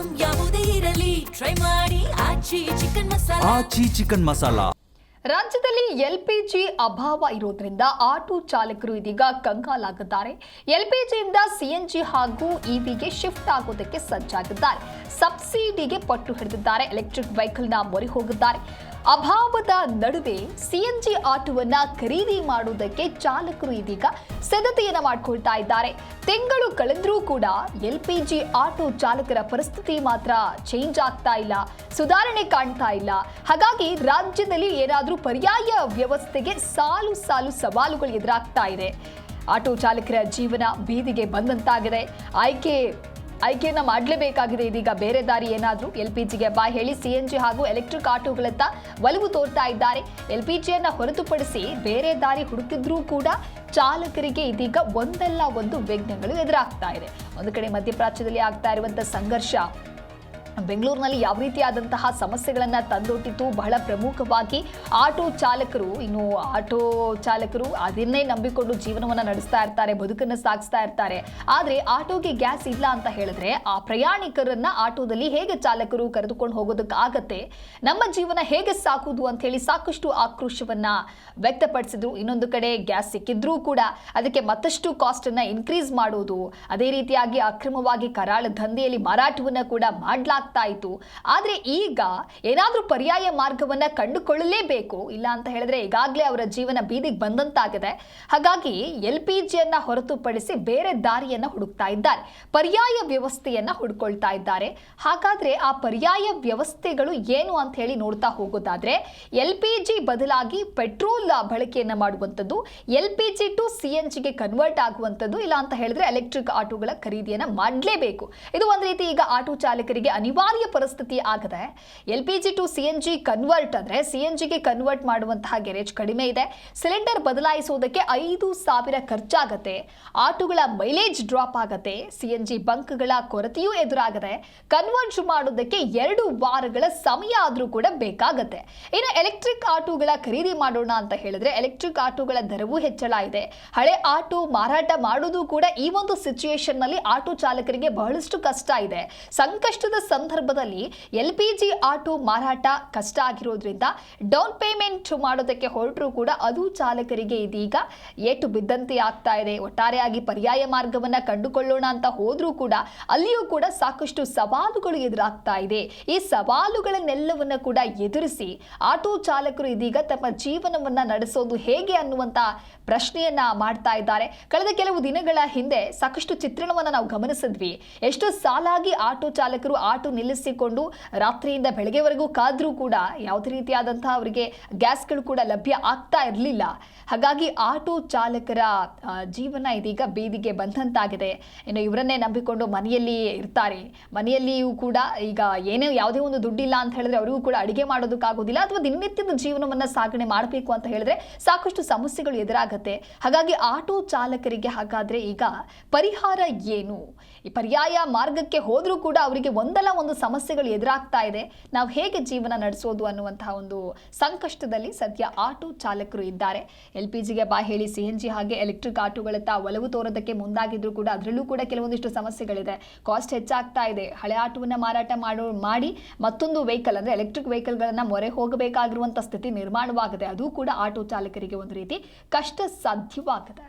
Item ಯಾವುದೇ ಇರಲಿ try ಮಾಡಿ ಆಚಿ ಚಿಕನ್ ಮಸಾಲಾ. ರಾಜ್ಯದಲ್ಲಿ ಎಲ್ಪಿಜಿ ಅಭಾವ ಇರೋದ್ರಿಂದ ಆಟೋ ಚಾಲಕರು ಇದೀಗ ಕಂಗಾಲಾಗಿದ್ದಾರೆ. ಎಲ್ಪಿಜಿಯಿಂದ ಸಿಎನ್ಜಿ ಹಾಗೂ ಇವಿಗೆ ಶಿಫ್ಟ್ ಆಗೋದಕ್ಕೆ ಸಜ್ಜಾಗಿದ್ದಾರೆ. ಸಬ್ಸಿಡಿಗೆ ಪಟ್ಟು ಹಿಡಿದಿದ್ದಾರೆ. ಎಲೆಕ್ಟ್ರಿಕ್ ವೆಹಿಕಲ್ನ ಮೊರೆ ಹೋಗಿದ್ದಾರೆ. ಅಭಾವದ ನಡುವೆ ಸಿಎನ್ಜಿ ಆಟೋವನ್ನ ಖರೀದಿ ಮಾಡುವುದಕ್ಕೆ ಚಾಲಕರು ಇದೀಗ ಸಿದ್ಧತೆಯನ್ನ ಮಾಡಿಕೊಳ್ತಾ ಇದ್ದಾರೆ. ತಿಂಗಳು ಕಳೆದ್ರೂ ಕೂಡ ಎಲ್ಪಿಜಿ ಆಟೋ ಚಾಲಕರ ಪರಿಸ್ಥಿತಿ ಮಾತ್ರ ಚೇಂಜ್ ಆಗ್ತಾ ಇಲ್ಲ, ಸುಧಾರಣೆ ಕಾಣ್ತಾ ಇಲ್ಲ. ಹಾಗಾಗಿ ರಾಜ್ಯದಲ್ಲಿ ಏನಾದರೂ ಪರ್ಯಾಯ ವ್ಯವಸ್ಥೆಗೆ ಸಾಲು ಸಾಲು ಸವಾಲುಗಳು ಎದುರಾಗ್ತಾ ಇದೆ. ಆಟೋ ಚಾಲಕರ ಜೀವನ ಬೀದಿಗೆ ಬಂದಂತಾಗಿದೆ. ಆಯ್ಕೆಯನ್ನ ಮಾಡಲೇಬೇಕಾಗಿದೆ. ಇದೀಗ ಬೇರೆ ದಾರಿ ಏನಾದರೂ ಎಲ್ಪಿಜಿಗೆ ಬಾಯ್ ಹೇಳಿ ಸಿಎನ್ಜಿ ಹಾಗೂ ಎಲೆಕ್ಟ್ರಿಕ್ ಆಟೋಗಳತ್ತ ಒಲವು ತೋರ್ತಾ ಇದ್ದಾರೆ. ಎಲ್ಪಿಜಿಯನ್ನ ಹೊರತುಪಡಿಸಿ ಬೇರೆ ದಾರಿ ಹುಡುಕಿದ್ರೂ ಕೂಡ ಚಾಲಕರಿಗೆ ಇದೀಗ ಒಂದಲ್ಲ ಒಂದು ವಿಘ್ನಗಳು ಎದುರಾಗ್ತಾ ಇದೆ. ಒಂದು ಕಡೆ ಮಧ್ಯಪ್ರಾಚ್ಯದಲ್ಲಿ ಆಗ್ತಾ ಇರುವಂತಹ ಸಂಘರ್ಷ ಬೆಂಗಳೂರಿನಲ್ಲಿ ಯಾವ ರೀತಿಯಾದಂತಹ ಸಮಸ್ಯೆಗಳನ್ನ ತಂದೊಡ್ಡಿತು. ಬಹಳ ಪ್ರಮುಖವಾಗಿ ಆಟೋ ಚಾಲಕರು ಅದನ್ನೇ ನಂಬಿಕೊಂಡು ಜೀವನವನ್ನ ನಡೆಸ್ತಾ ಇರ್ತಾರೆ, ಬದುಕನ್ನು ಸಾಗಿಸ್ತಾ ಇರ್ತಾರೆ. ಆದ್ರೆ ಆಟೋಗೆ ಗ್ಯಾಸ್ ಇಲ್ಲ ಅಂತ ಹೇಳಿದ್ರೆ ಆ ಪ್ರಯಾಣಿಕರನ್ನ ಆಟೋದಲ್ಲಿ ಹೇಗೆ ಚಾಲಕರು ಕರೆದುಕೊಂಡು ಹೋಗೋದಕ್ಕಾಗತ್ತೆ, ನಮ್ಮ ಜೀವನ ಹೇಗೆ ಸಾಕುವುದು ಅಂತ ಹೇಳಿ ಸಾಕಷ್ಟು ಆಕ್ರೋಶವನ್ನ ವ್ಯಕ್ತಪಡಿಸಿದ್ರು. ಇನ್ನೊಂದು ಕಡೆ ಗ್ಯಾಸ್ ಸಿಕ್ಕಿದ್ರೂ ಕೂಡ ಅದಕ್ಕೆ ಮತ್ತಷ್ಟು ಕಾಸ್ಟ್ ಅನ್ನ ಇನ್ಕ್ರೀಸ್ ಮಾಡುವುದು, ಅದೇ ರೀತಿಯಾಗಿ ಅಕ್ರಮವಾಗಿ ಕರಾಳ ದಂಧೆಯಲ್ಲಿ ಮಾರಾಟವನ್ನ ಕೂಡ ಮಾಡಲಾಗ್ತಾ ಇತ್ತು. ಆದ್ರೆ ಈಗ ಏನಾದ್ರೂ ಪರ್ಯಾಯ ಮಾರ್ಗವನ್ನ ಕಂಡುಕೊಳ್ಳಲೇಬೇಕು. ಇಲ್ಲ ಅಂತ ಹೇಳಿದ್ರೆ ಈಗಾಗಲೇ ಅವರ ಜೀವನ ಬೀದಿಗೆ ಬಂದಂತಾಗಿದೆ. ಹಾಗಾಗಿ ಎಲ್ಪಿಜಿಯನ್ನ ಹೊರತುಪಡಿಸಿ ಬೇರೆ ದಾರಿಯನ್ನ ಹುಡುಕ್ತಾ ಇದ್ದಾರೆ, ಪರ್ಯಾಯ ವ್ಯವಸ್ಥೆಯನ್ನ ಹುಡುಕೊಳ್ತಾ ಇದ್ದಾರೆ. ಹಾಗಾದ್ರೆ ಆ ಪರ್ಯಾಯ ವ್ಯವಸ್ಥೆಗಳು ಏನು ಅಂತ ಹೇಳಿ ನೋಡ್ತಾ ಹೋಗೋದಾದ್ರೆ ಎಲ್ಪಿಜಿ ಬದಲಾಗಿ ಪೆಟ್ರೋಲ್ ಬಳಕೆಯನ್ನ ಮಾಡುವಂಥದ್ದು, ಎಲ್ಪಿಜಿ ಟು ಸಿಎನ್ಜಿಗೆ ಕನ್ವರ್ಟ್ ಆಗುವಂಥದ್ದು, ಇಲ್ಲ ಅಂತ ಹೇಳಿದ್ರೆ ಎಲೆಕ್ಟ್ರಿಕ್ ಆಟೋಗಳ ಖರೀದಿಯನ್ನ ಮಾಡಲೇಬೇಕು. ಇದು ಒಂದು ರೀತಿ ಈಗ ಆಟೋ ಚಾಲಕರಿಗೆ ಅನಿವಾರ್ಯ ಪರಿಸ್ಥಿತಿ ಆಗಿದೆ. ಎಲ್ಪಿಜಿ ಟು ಸಿಎನ್ಜಿ ಕನ್ವರ್ಟ್ ಅಂದ್ರೆ ಸಿಎನ್ಜಿಗೆ ಕನ್ವರ್ಟ್ ಮಾಡುವಂತಹ ಗ್ಯಾರೇಜ್ ಕಡಿಮೆ ಇದೆ. ಸಿಲಿಂಡರ್ ಬದಲಾಯಿಸುವುದಕ್ಕೆ 5,000 ಖರ್ಚಾಗತ್ತೆ. ಆಟೋಗಳ ಮೈಲೇಜ್ ಡ್ರಾಪ್ ಆಗತ್ತೆ. ಸಿಎನ್ಜಿ ಬಂಕ್ಗಳ ಕೊರತೆಯೂ ಎದುರಾಗದೆ. ಕನ್ವರ್ಟ್ ಮಾಡೋದಕ್ಕೆ 2 ವಾರಗಳ ಸಮಯ ಆದ್ರೂ ಕೂಡ ಬೇಕಾಗತ್ತೆ. ಇನ್ನು ಎಲೆಕ್ಟ್ರಿಕ್ ಆಟೋಗಳ ಖರೀದಿ ಮಾಡೋಣ ಅಂತ ಹೇಳಿದ್ರೆ ಎಲೆಕ್ಟ್ರಿಕ್ ಆಟೋಗಳ ದರವೂ ಹೆಚ್ಚಳ ಇದೆ. ಹಳೆ ಆಟೋ ಮಾರಾಟ ಮಾಡೋದು ಕೂಡ ಈ ಒಂದು ಸಿಚುಯೇಷನ್ ನಲ್ಲಿ ಆಟೋ ಚಾಲಕರಿಗೆ ಬಹಳಷ್ಟು ಕಷ್ಟ ಇದೆ. ಸಂಕಷ್ಟದ ಸಂದರ್ಭದಲ್ಲಿ ಎಲ್ಪಿಜಿ ಆಟೋ ಮಾರಾಟ ಕಷ್ಟ ಆಗಿರೋದ್ರಿಂದ ಡೌನ್ ಪೇಮೆಂಟ್ ಮಾಡೋದಕ್ಕೆ ಹೊರಟರೂ ಕೂಡ ಅದು ಚಾಲಕರಿಗೆ ಇದೀಗ ಏಟು ಬಿದ್ದಂತೆ ಆಗ್ತಾ ಇದೆ. ಒಟ್ಟಾರೆಯಾಗಿ ಪರ್ಯಾಯ ಮಾರ್ಗವನ್ನ ಕಂಡುಕೊಳ್ಳೋಣ ಅಂತ ಹೋದ್ರೂ ಕೂಡ ಅಲ್ಲಿಯೂ ಕೂಡ ಸಾಕಷ್ಟು ಸವಾಲುಗಳು ಎದುರಾಗ್ತಾ ಇದೆ. ಈ ಸವಾಲುಗಳನ್ನೆಲ್ಲವನ್ನ ಕೂಡ ಎದುರಿಸಿ ಆಟೋ ಚಾಲಕರು ಇದೀಗ ತಮ್ಮ ಜೀವನವನ್ನ ನಡೆಸೋದು ಹೇಗೆ ಅನ್ನುವಂತ ಪ್ರಶ್ನೆಯನ್ನ ಮಾಡ್ತಾ ಇದ್ದಾರೆ. ಕಳೆದ ಕೆಲವು ದಿನಗಳ ಹಿಂದೆ ಸಾಕಷ್ಟು ಚಿತ್ರಣವನ್ನ ನಾವು ಗಮನಿಸಿದ್ವಿ. ಎಷ್ಟು ಸಾಲಾಗಿ ಆಟೋ ಚಾಲಕರು ಆಟೋ ನಿಲ್ಲಿಸಿಕೊಂಡು ರಾತ್ರಿಯಿಂದ ಬೆಳಗ್ಗೆವರೆಗೂ ಕಾದ್ರೂ ಕೂಡ ಯಾವುದೇ ರೀತಿಯಾದಂತಹ ಅವರಿಗೆ ಗ್ಯಾಸ್ಗಳು ಕೂಡ ಲಭ್ಯ ಆಗ್ತಾ ಇರಲಿಲ್ಲ. ಹಾಗಾಗಿ ಆಟೋ ಚಾಲಕರ ಜೀವನ ಇದೀಗ ಬೀದಿಗೆ ಬಂದಂತಾಗಿದೆ. ಇನ್ನು ಇವರನ್ನೇ ನಂಬಿಕೊಂಡು ಮನೆಯಲ್ಲಿ ಇರ್ತಾರೆ. ಮನೆಯಲ್ಲಿಯೂ ಕೂಡ ಈಗ ಯಾವುದೇ ಒಂದು ದುಡ್ಡಿಲ್ಲ ಅಂತ ಹೇಳಿದ್ರೆ ಅವರಿಗೂ ಕೂಡ ಅಡಿಗೆ ಮಾಡೋದಕ್ಕಾಗೋದಿಲ್ಲ, ಅಥವಾ ದಿನನಿತ್ಯದ ಜೀವನವನ್ನ ಸಾಗಣೆ ಮಾಡಬೇಕು ಅಂತ ಹೇಳಿದ್ರೆ ಸಾಕಷ್ಟು ಸಮಸ್ಯೆಗಳು ಎದುರಾಗುತ್ತೆ. ಹಾಗಾಗಿ ಆಟೋ ಚಾಲಕರಿಗೆ ಹಾಗಾದ್ರೆ ಈಗ ಪರಿಹಾರ ಏನು? ಈ ಪರ್ಯಾಯ ಮಾರ್ಗಕ್ಕೆ ಹೋದ್ರೂ ಕೂಡ ಅವರಿಗೆ ಒಂದಲ್ಲ ಒಂದು ಸಮಸ್ಯೆಗಳು ಎದುರಾಗ್ತಾ ಇದೆ. ನಾವು ಹೇಗೆ ಜೀವನ ನಡೆಸೋದು ಅನ್ನುವಂತಹ ಒಂದು ಸಂಕಷ್ಟದಲ್ಲಿ ಸದ್ಯ ಆಟೋ ಚಾಲಕರು ಇದ್ದಾರೆ. ಎಲ್ಪಿಜಿಗೆ ಬಾಯ್ ಹೇಳಿ ಸಿಎನ್ಜಿ ಹಾಗೆ ಎಲೆಕ್ಟ್ರಿಕ್ ಆಟೋಗಳತ್ತ ಒಲವು ತೋರೋದಕ್ಕೆ ಮುಂದಾಗಿದ್ರು ಕೂಡ ಅದರಲ್ಲೂ ಕೂಡ ಕೆಲವೊಂದಿಷ್ಟು ಸಮಸ್ಯೆಗಳಿದೆ. ಕಾಸ್ಟ್ ಹೆಚ್ಚಾಗ್ತಾ ಇದೆ. ಹಳೆ ಆಟೋವನ್ನ ಮಾರಾಟ ಮಾಡಿ ಮತ್ತೊಂದು ವೆಹಿಕಲ್ ಅಂದ್ರೆ ಎಲೆಕ್ಟ್ರಿಕ್ ವೆಹಿಕಲ್ಗಳನ್ನ ಮೊರೆ ಹೋಗಬೇಕಾಗಿರುವಂತಹ ಸ್ಥಿತಿ ನಿರ್ಮಾಣವಾಗಿದೆ. ಅದು ಕೂಡ ಆಟೋ ಚಾಲಕರಿಗೆ ಒಂದು ರೀತಿ ಕಷ್ಟ ಸಾಧ್ಯವಾಗಿದೆ.